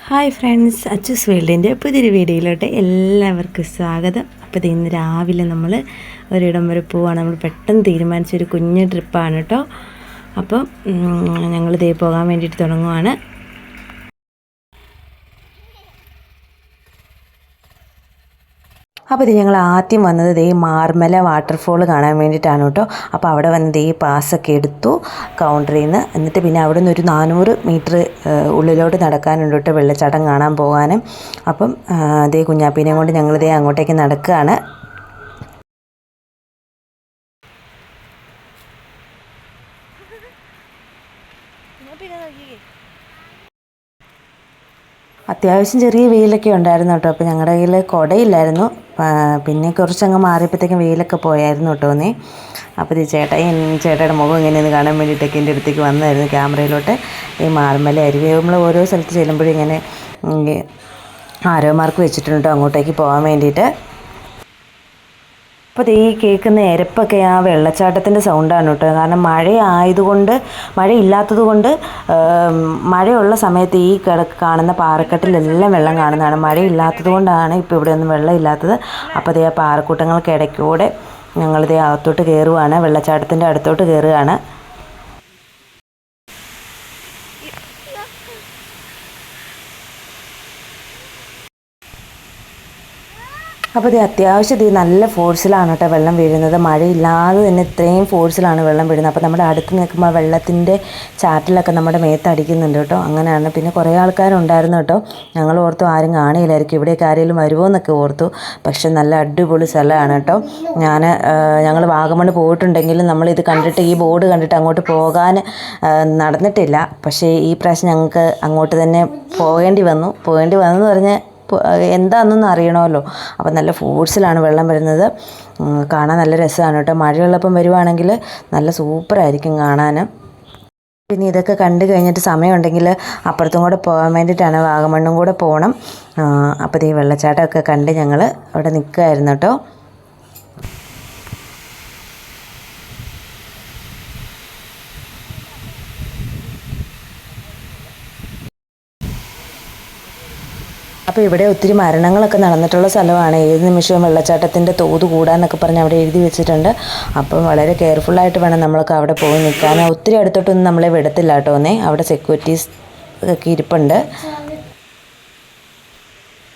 Hi friends, Achus വേൾഡിൻ്റെ പുതിയൊരു വീഡിയോയിലോട്ട് എല്ലാവർക്കും സ്വാഗതം. അപ്പോൾ ഇന്ന് രാവിലെ നമ്മൾ ഒരിടം വരെ പോവാണ്. നമ്മൾ പെട്ടെന്ന് തീരുമാനിച്ചൊരു കുഞ്ഞ് ട്രിപ്പാണ് കേട്ടോ. അപ്പം ഞങ്ങളിതേ പോകാൻ വേണ്ടിയിട്ട് തുടങ്ങുവാണ്. അപ്പോൾ ഇത് ഞങ്ങൾ ആദ്യം വന്നത് ഈ മാർമല വാട്ടർഫോൾ കാണാൻ വേണ്ടിയിട്ടാണ് കേട്ടോ. അപ്പോൾ അവിടെ വന്നത് ഈ പാസ്സൊക്കെ എടുത്തു കൗണ്ടറിൽ നിന്ന്. എന്നിട്ട് പിന്നെ അവിടെ നിന്ന് ഒരു 400 മീറ്റർ ഉള്ളിലോട്ട് നടക്കാനുണ്ട് കേട്ടോ, വെള്ളച്ചാട്ടം കാണാൻ പോകാനും. അപ്പം അതേ കുഞ്ഞാപ്പീനെ കൊണ്ട് ഞങ്ങളിതേ അങ്ങോട്ടേക്ക് നടക്കുകയാണ്. അത്യാവശ്യം ചെറിയ വെയിലൊക്കെ ഉണ്ടായിരുന്നു കേട്ടോ. അപ്പോൾ ഞങ്ങളുടെ കയ്യിൽ കുടയില്ലായിരുന്നു. പിന്നെ കുറച്ചങ്ങ് മാറിയപ്പോഴത്തേക്കും വെയിലൊക്കെ പോയായിരുന്നു കേട്ടോ. അപ്പോൾ ഈ ചേട്ടയുടെ മുഖം എങ്ങനെയെന്ന് കാണാൻ വേണ്ടിയിട്ടൊക്കെ എൻ്റെ അടുത്തേക്ക് വന്നായിരുന്നു ക്യാമറയിലോട്ട്. ഈ മാർമല അരുവി നമ്മൾ ഓരോ സ്ഥലത്ത് ചെല്ലുമ്പോഴും ഇങ്ങനെ ആരോ മാർക്ക് വെച്ചിട്ടുണ്ട് കേട്ടോ അങ്ങോട്ടേക്ക് പോകാൻ വേണ്ടിയിട്ട്. അപ്പോൾ ഈ കേൾക്കുന്ന എരപ്പൊക്കെ ആ വെള്ളച്ചാട്ടത്തിൻ്റെ സൗണ്ടാണ് കേട്ടോ. കാരണം മഴയില്ലാത്തത് കൊണ്ട് മഴയുള്ള സമയത്ത് ഈ കാണുന്ന പാറക്കെട്ടിലെല്ലാം വെള്ളം കാണുന്നതാണ്. മഴയില്ലാത്തത് കൊണ്ടാണ് ഇപ്പോൾ ഇവിടെ ഒന്നും വെള്ളമില്ലാത്തത്. അപ്പോൾ അതേ പാറക്കൂട്ടങ്ങൾക്ക് ഇടയ്ക്കൂടെ ഞങ്ങളിതേ അകത്തോട്ട് കയറുകയാണ്, വെള്ളച്ചാട്ടത്തിൻ്റെ അടുത്തോട്ട് കയറുകയാണ്. അപ്പോൾ ഇത് അത്യാവശ്യം നല്ല ഫോഴ്സിലാണ് കേട്ടോ വെള്ളം വീഴുന്നത്. മഴയില്ലാതെ തന്നെ ഇത്രയും ഫോഴ്സിലാണ് വെള്ളം വീഴുന്നത്. അപ്പോൾ നമ്മുടെ അടുത്ത് നിൽക്കുമ്പോൾ വെള്ളത്തിൻ്റെ ചാറ്റിലൊക്കെ നമ്മുടെ മേത്തടിക്കുന്നുണ്ട് കേട്ടോ. അങ്ങനെയാണ്. പിന്നെ കുറേ ആൾക്കാരുണ്ടായിരുന്നു കേട്ടോ. ഞങ്ങൾ ഓർത്തു ആരും കാണില്ലായിരിക്കും, ഇവിടേക്ക് ആരെങ്കിലും വരുമോ എന്നൊക്കെ ഓർത്തു. പക്ഷെ നല്ല അടിപൊളി സ്ഥലമാണ് കേട്ടോ. ഞങ്ങൾ വാഗമണ് പോയിട്ടുണ്ടെങ്കിലും നമ്മളിത് കണ്ടിട്ട്, ഈ ബോർഡ് കണ്ടിട്ട് അങ്ങോട്ട് പോകാൻ നടന്നിട്ടില്ല. പക്ഷേ ഈ പ്രാവശ്യം ഞങ്ങൾക്ക് അങ്ങോട്ട് തന്നെ പോകേണ്ടി വന്നെന്ന് പറഞ്ഞാൽ എന്താണെന്നൊന്നും അറിയണമല്ലോ. അപ്പം നല്ല ഫോഴ്സിലാണ് വെള്ളം വരുന്നത്. കാണാൻ നല്ല രസമാണ് കേട്ടോ. മഴയുള്ളപ്പം വരുവാണെങ്കിൽ നല്ല സൂപ്പറായിരിക്കും കാണാൻ. പിന്നെ ഇതൊക്കെ കണ്ടു കഴിഞ്ഞിട്ട് സമയമുണ്ടെങ്കിൽ അപ്പുറത്തും കൂടെ പോകാൻ വേണ്ടിയിട്ടാണ്, വാഗമണ്ണും കൂടെ പോകണം. അപ്പോൾ ഈ വെള്ളച്ചാട്ടമൊക്കെ കണ്ട് ഞങ്ങൾ അവിടെ നിൽക്കുമായിരുന്നു കേട്ടോ. അപ്പോൾ ഇവിടെ ഒത്തിരി മരണങ്ങളൊക്കെ നടന്നിട്ടുള്ള സ്ഥലമാണ്. ഏത് നിമിഷവും വെള്ളച്ചാട്ടത്തിൻ്റെ തോത് കൂടാന്നൊക്കെ പറഞ്ഞ് അവിടെ എഴുതി വെച്ചിട്ടുണ്ട്. അപ്പം വളരെ കെയർഫുള്ളായിട്ട് വേണം നമ്മളൊക്കെ അവിടെ പോയി നിൽക്കാൻ. ഒത്തിരി അടുത്തോട്ടൊന്നും നമ്മളെ വിടത്തില്ല കേട്ടോ. അവിടെ സെക്യൂരിറ്റീസ് ഒക്കെ ഇരിപ്പുണ്ട്.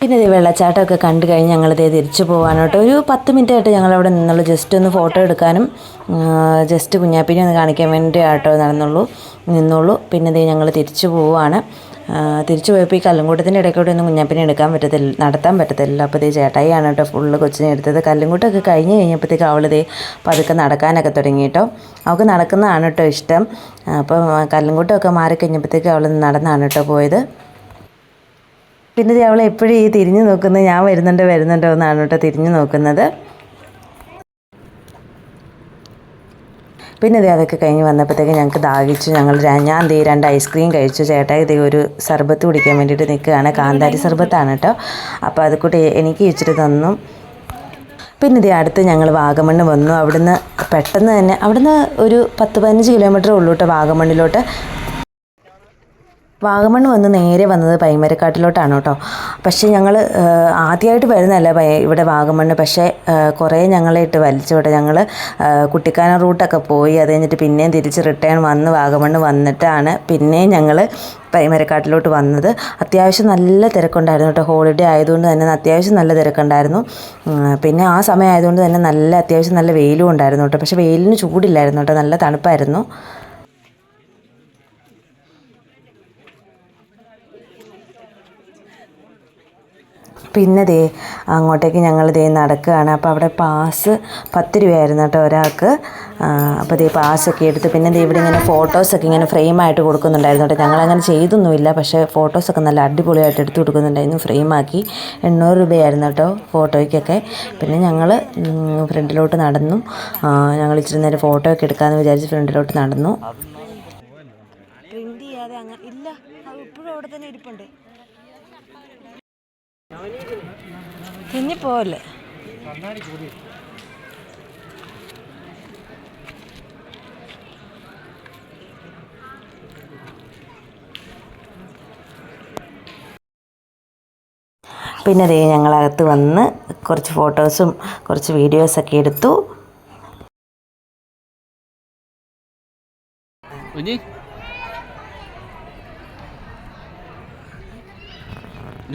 പിന്നെ ഇത് വെള്ളച്ചാട്ടമൊക്കെ കണ്ടു കഴിഞ്ഞ് ഞങ്ങളിതേ തിരിച്ചു പോകാനോട്ടോ. ഒരു 10 മിനിറ്റ് ആയിട്ട് ഞങ്ങളവിടെ നിന്നുള്ളൂ. ജസ്റ്റ് ഒന്ന് ഫോട്ടോ എടുക്കാനും ജസ്റ്റ് കുഞ്ഞാപ്പിനെ ഒന്ന് കാണിക്കാൻ വേണ്ടി ആട്ടോ നിന്നുള്ളൂ. പിന്നെ ഇതേ ഞങ്ങൾ തിരിച്ചു പോവുകയാണ്. തിരിച്ചു പോയപ്പോൾ ഈ കല്ലുംകൂട്ടത്തിൻ്റെ ഇടയ്ക്കൂടെ ഒന്നും കുഞ്ഞാപ്പിനെ നടത്താൻ പറ്റത്തില്ല. അപ്പോൾ ഇതേ ചേട്ടായിയാണ് കേട്ടോ ഫുള്ള് കൊച്ചിനെ എടുത്തത്. കല്ലുംകൂട്ടമൊക്കെ കഴിഞ്ഞ് കഴിഞ്ഞപ്പോഴത്തേക്ക് അവളിതേ പതുക്കെ നടക്കാനൊക്കെ തുടങ്ങി കേട്ടോ. അവൾക്ക് നടക്കുന്നതാണ് കേട്ടോ ഇഷ്ടം. അപ്പോൾ കല്ലുംകൂട്ടമൊക്കെ മാറിക്കഴിഞ്ഞപ്പോഴത്തേക്ക് അവൾ നടന്നാണ് കേട്ടോ പോയത്. പിന്നെ അവൾ എപ്പോഴും ഈ തിരിഞ്ഞു നോക്കുന്നത്, ഞാൻ വരുന്നുണ്ടോ എന്നാണ് കേട്ടോ തിരിഞ്ഞു നോക്കുന്നത്. പിന്നെ അതൊക്കെ കഴിഞ്ഞ് വന്നപ്പോഴത്തേക്ക് ഞങ്ങൾക്ക് ദാഹിച്ചു. ഞാൻ 2 ഐസ്ക്രീം കഴിച്ചു. ചേട്ടായി ഒരു സർബത്ത് കുടിക്കാൻ വേണ്ടിയിട്ട് നിൽക്കുകയാണ്. കാന്താരി സർബത്താണ് കേട്ടോ. അപ്പോൾ അത് കൂട്ടി എനിക്ക് ഇച്ചിരി തന്നു. പിന്നെ അടുത്ത് ഞങ്ങൾ വാഗമണ്ണ് വന്നു. അവിടുന്ന് പെട്ടെന്ന് തന്നെ ഒരു 10-15 കിലോമീറ്റർ ഉള്ളൂ കേട്ടോ വാഗമണ്ണിലോട്ട്. വാഗമണ്ണ് വന്ന് നേരെ വന്നത് പൈമരക്കാട്ടിലോട്ടാണ് കേട്ടോ. പക്ഷേ ഞങ്ങൾ ആദ്യമായിട്ട് വരുന്നതല്ല ഇവിടെ വാഗമണ്ണ്. പക്ഷേ കുറേ ഞങ്ങളെ ഇട്ട് വലിച്ചു കേട്ടോ. ഞങ്ങൾ കുട്ടിക്കാനം റൂട്ടൊക്കെ പോയി, അത് കഴിഞ്ഞിട്ട് പിന്നെയും തിരിച്ച് റിട്ടേൺ വന്ന് വാഗമണ്ണ് വന്നിട്ടാണ് പിന്നെയും ഞങ്ങൾ പൈമരക്കാട്ടിലോട്ട് വന്നത്. അത്യാവശ്യം നല്ല തിരക്കുണ്ടായിരുന്നു കേട്ടോ. ഹോളിഡേ ആയതുകൊണ്ട് തന്നെ അത്യാവശ്യം നല്ല തിരക്കുണ്ടായിരുന്നു. പിന്നെ ആ സമയം ആയതുകൊണ്ട് തന്നെ അത്യാവശ്യം നല്ല വെയിലും ഉണ്ടായിരുന്നു കേട്ടോ. പക്ഷേ വെയിലിന് ചൂടില്ലായിരുന്നു കേട്ടോ, നല്ല തണുപ്പായിരുന്നു. പിന്നെ അങ്ങോട്ടേക്ക് ഞങ്ങൾ നടക്കുകയാണ്. അപ്പോൾ അവിടെ പാസ് 10 രൂപയായിരുന്നു കേട്ടോ ഒരാൾക്ക്. അപ്പോൾ പാസ്സൊക്കെ എടുത്ത് പിന്നെ ഇവിടെ ഇങ്ങനെ ഫോട്ടോസൊക്കെ ഇങ്ങനെ ഫ്രെയിമായിട്ട് കൊടുക്കുന്നുണ്ടായിരുന്നു കേട്ടോ. ഞങ്ങളങ്ങനെ ചെയ്തൊന്നുമില്ല, പക്ഷേ ഫോട്ടോസൊക്കെ നല്ല അടിപൊളിയായിട്ട് എടുത്ത് കൊടുക്കുന്നുണ്ടായിരുന്നു. ഫ്രെയിമാക്കി 800 രൂപയായിരുന്നു കേട്ടോ ഫോട്ടോയ്ക്കൊക്കെ. പിന്നെ ഞങ്ങൾ ഫ്രണ്ടിലോട്ട് നടന്നു. ഞങ്ങൾ ഇച്ചിരി നേരം ഫോട്ടോ ഒക്കെ എടുക്കാമെന്ന് വിചാരിച്ച് ഫ്രണ്ടിലോട്ട് നടന്നു. പ്രിന്റ് ചെയ്യാതെ അങ്ങനെ ഇല്ല, ഇപ്പോഴും അവിടെ തന്നെ ഇരിപ്പുണ്ട്. കുഞ്ഞിപ്പോവല്ലേ. പിന്നെ ദേ ഞങ്ങളകത്ത് വന്ന് കുറച്ച് ഫോട്ടോസും കുറച്ച് വീഡിയോസൊക്കെ എടുത്തു.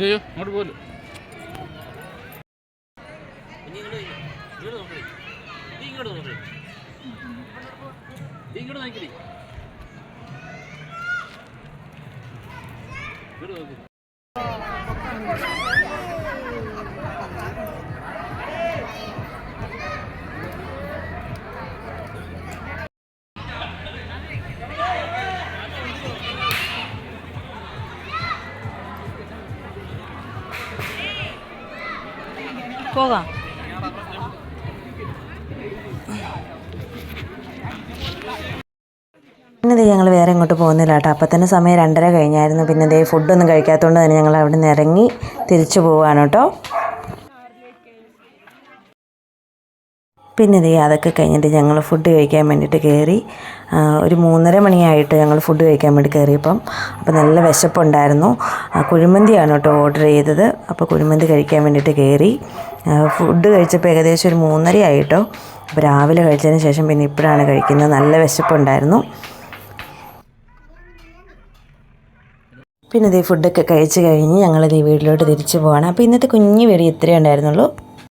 അങ്ങോട്ട് പോലും പോകാം. പിന്നെ ദേ ഞങ്ങൾ വേറെ ഇങ്ങോട്ട് പോകുന്നില്ല കേട്ടോ. അപ്പം തന്നെ സമയം 2:30 കഴിഞ്ഞായിരുന്നു. പിന്നെ ദേ ഫുഡൊന്നും കഴിക്കാത്തതുകൊണ്ട് തന്നെ ഞങ്ങൾ അവിടെ നിന്ന് ഇറങ്ങി തിരിച്ചു പോവുകയാണ് കേട്ടോ. പിന്നെ ദേ അതൊക്കെ കഴിഞ്ഞിട്ട് ഞങ്ങൾ ഫുഡ് കഴിക്കാൻ വേണ്ടിയിട്ട് കയറി. ഒരു 3:30 മണിയായിട്ട് ഞങ്ങൾ ഫുഡ് കഴിക്കാൻ വേണ്ടി കയറിയപ്പം അപ്പോൾ നല്ല വിശപ്പുണ്ടായിരുന്നു. കുഴിമന്തിയാണ് കേട്ടോ ഓർഡർ ചെയ്തത്. അപ്പോൾ കുഴിമന്തി കഴിക്കാൻ വേണ്ടിയിട്ട് കയറി. ഫുഡ് കഴിച്ചപ്പോൾ ഏകദേശം ഒരു 3:30 ആയിട്ടോ. അപ്പോൾ രാവിലെ കഴിച്ചതിന് ശേഷം പിന്നെ ഇപ്പോഴാണ് കഴിക്കുന്നത്. നല്ല വിശപ്പുണ്ടായിരുന്നു. പിന്നെ ഇതേ ഫുഡൊക്കെ കഴിച്ച് കഴിഞ്ഞ് ഞങ്ങളിത് വീട്ടിലോട്ട് തിരിച്ചു പോവാണ്. അപ്പോൾ ഇന്നത്തെ കുഞ്ഞു വീഡിയോ ഇത്രയേ ഉണ്ടായിരുന്നുള്ളൂ.